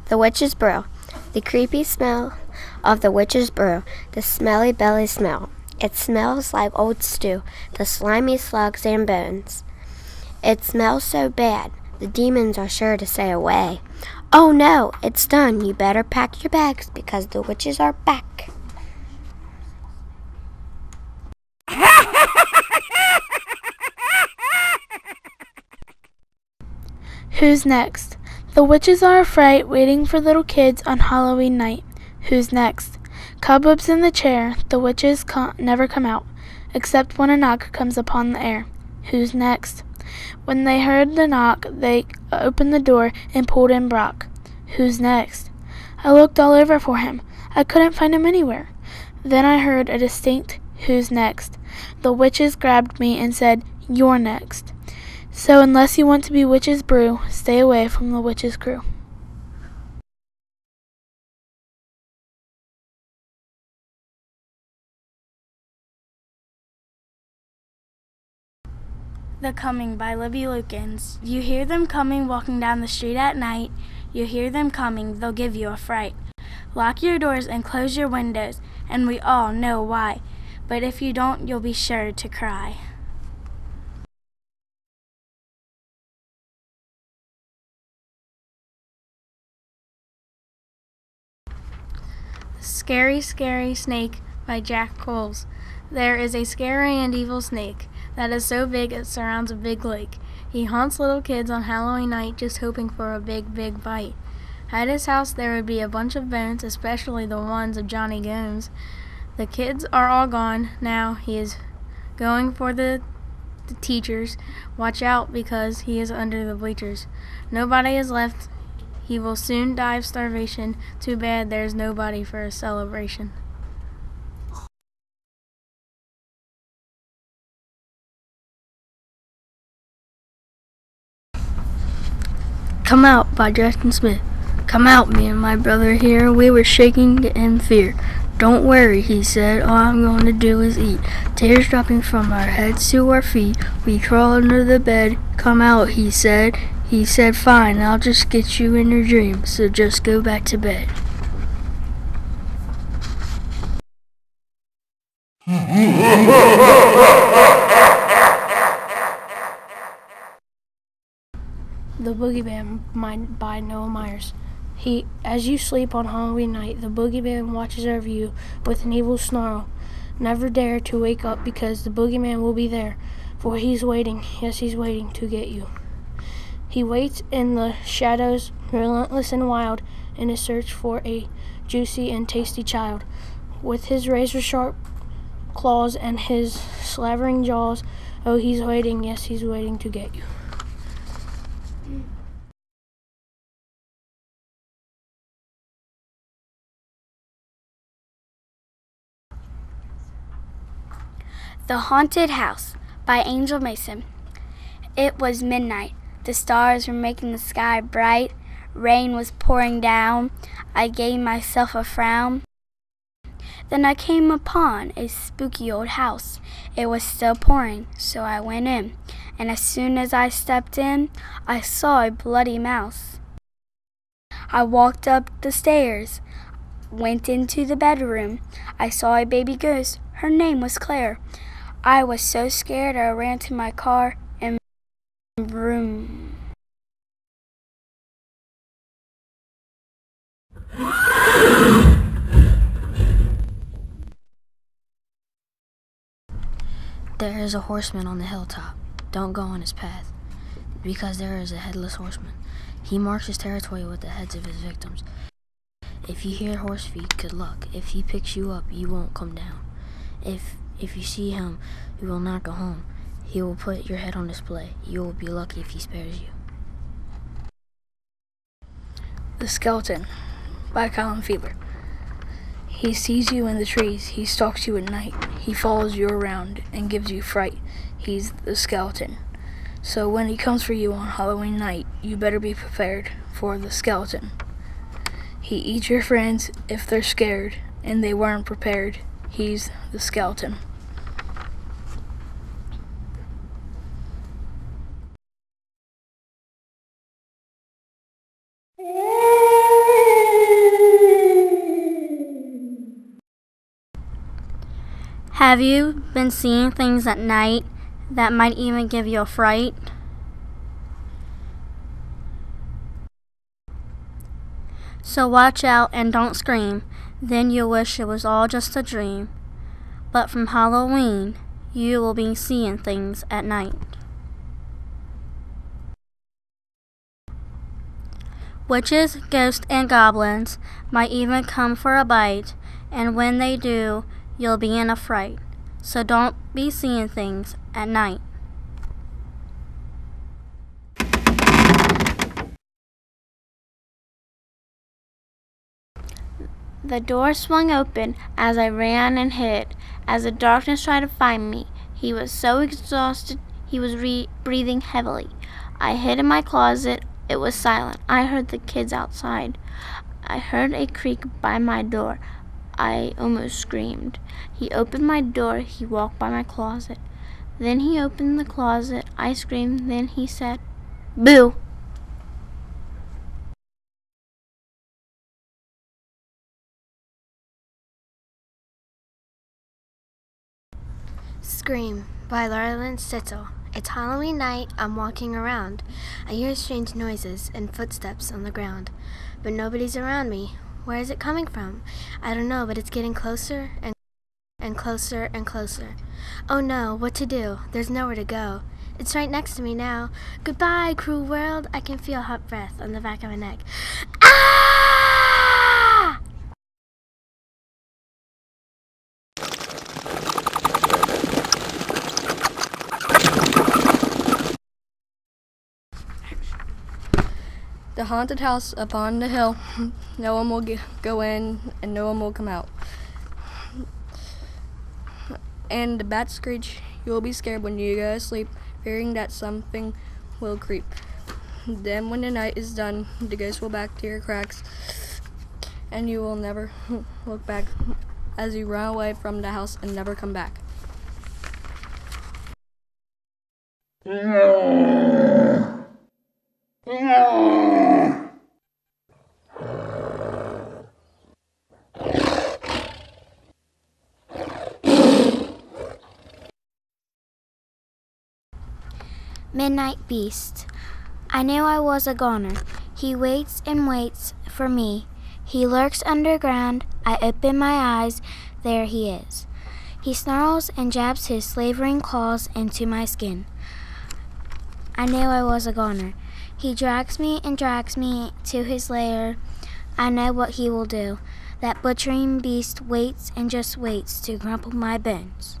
The witch's brew. The creepy smell of the witch's brew. The smelly belly smell. It smells like old stew, the slimy slugs and bones. It smells so bad, the demons are sure to stay away. Oh no, it's done. You better pack your bags because the witches are back. Who's next? The witches are a fright waiting for little kids on Halloween night. Who's next? Cobwebs in the chair, the witches never come out, except when a knock comes upon the air. Who's next? When they heard the knock, they opened the door and pulled in Brock. Who's next? I looked all over for him. I couldn't find him anywhere. Then I heard a distinct "Who's next?" The witches grabbed me and said, "You're next." So unless you want to be witch's brew, stay away from the witch's crew. The Coming by Libby Lukens. You hear them coming, walking down the street at night. You hear them coming, they'll give you a fright. Lock your doors and close your windows, and we all know why. But if you don't, you'll be sure to cry. Scary, Scary Snake by Jack Coles. There is a scary and evil snake that is so big it surrounds a big lake. He haunts little kids on Halloween night just hoping for a big, big bite. At his house there would be a bunch of bones, especially the ones of Johnny Gomes. The kids are all gone now. He is going for the teachers. Watch out because he is under the bleachers. Nobody is left. He will soon die of starvation. Too bad there's nobody for a celebration. Come Out by Justin Smith. Come out, me and my brother here, we were shaking in fear. Don't worry, he said, all I'm going to do is eat. Tears dropping from our heads to our feet, we crawl under the bed. Come out, he said. He said, fine, I'll just get you in your dream, so just go back to bed. The Boogeyman by Noah Myers. As you sleep on Halloween night, the boogeyman watches over you with an evil snarl. Never dare to wake up because the boogeyman will be there, for he's waiting, yes, he's waiting to get you. He waits in the shadows, relentless and wild, in his search for a juicy and tasty child. With his razor-sharp claws and his slavering jaws, oh, he's waiting, yes, he's waiting to get you. The Haunted House by Angel Mason. It was midnight. The stars were making the sky bright. Rain was pouring down. I gave myself a frown. Then I came upon a spooky old house. It was still pouring, so I went in. And as soon as I stepped in, I saw a bloody mouse. I walked up the stairs, went into the bedroom. I saw a baby ghost. Her name was Claire. I was so scared I ran to my car and vroom. There is a horseman on the hilltop. Don't go on his path, because there is a headless horseman. He marks his territory with the heads of his victims. If you hear horse feet, good luck. If he picks you up, you won't come down. If you see him, you will not go home. He will put your head on display. You will be lucky if he spares you. The Skeleton by Colin Fiedler. He sees you in the trees. He stalks you at night. He follows you around and gives you fright. He's the skeleton. So when he comes for you on Halloween night, you better be prepared for the skeleton. He eats your friends if they're scared and they weren't prepared. He's the skeleton. Have you been seeing things at night that might even give you a fright? So watch out and don't scream, then you'll wish it was all just a dream. But from Halloween, you will be seeing things at night. Witches, ghosts, and goblins might even come for a bite, and when they do, you'll be in a fright. So don't be seeing things at night. The door swung open as I ran and hid. As the darkness tried to find me, he was so exhausted he was breathing heavily. I hid in my closet. It was silent. I heard the kids outside. I heard a creak by my door. I almost screamed. He opened my door. He walked by my closet. Then he opened the closet. I screamed. Then he said, "Boo!" Scream by Laurelyn Sitzel. It's Halloween night. I'm walking around. I hear strange noises and footsteps on the ground, but nobody's around me. Where is it coming from? I don't know, but it's getting closer and closer and closer. Oh no, what to do? There's nowhere to go. It's right next to me now. Goodbye, cruel world. I can feel hot breath on the back of my neck. Ah! The haunted house upon the hill. No one will go in and no one will come out. And the bats screech. You will be scared when you go to sleep, fearing that something will creep. Then when the night is done, the ghost will back to your cracks, and you will never look back as you run away from the house and never come back. Midnight Beast. I knew I was a goner. He waits and waits for me. He lurks underground. I open my eyes. There he is. He snarls and jabs his slavering claws into my skin. I knew I was a goner. He drags me and drags me to his lair. I know what he will do. That butchering beast waits and just waits to crumple my bones.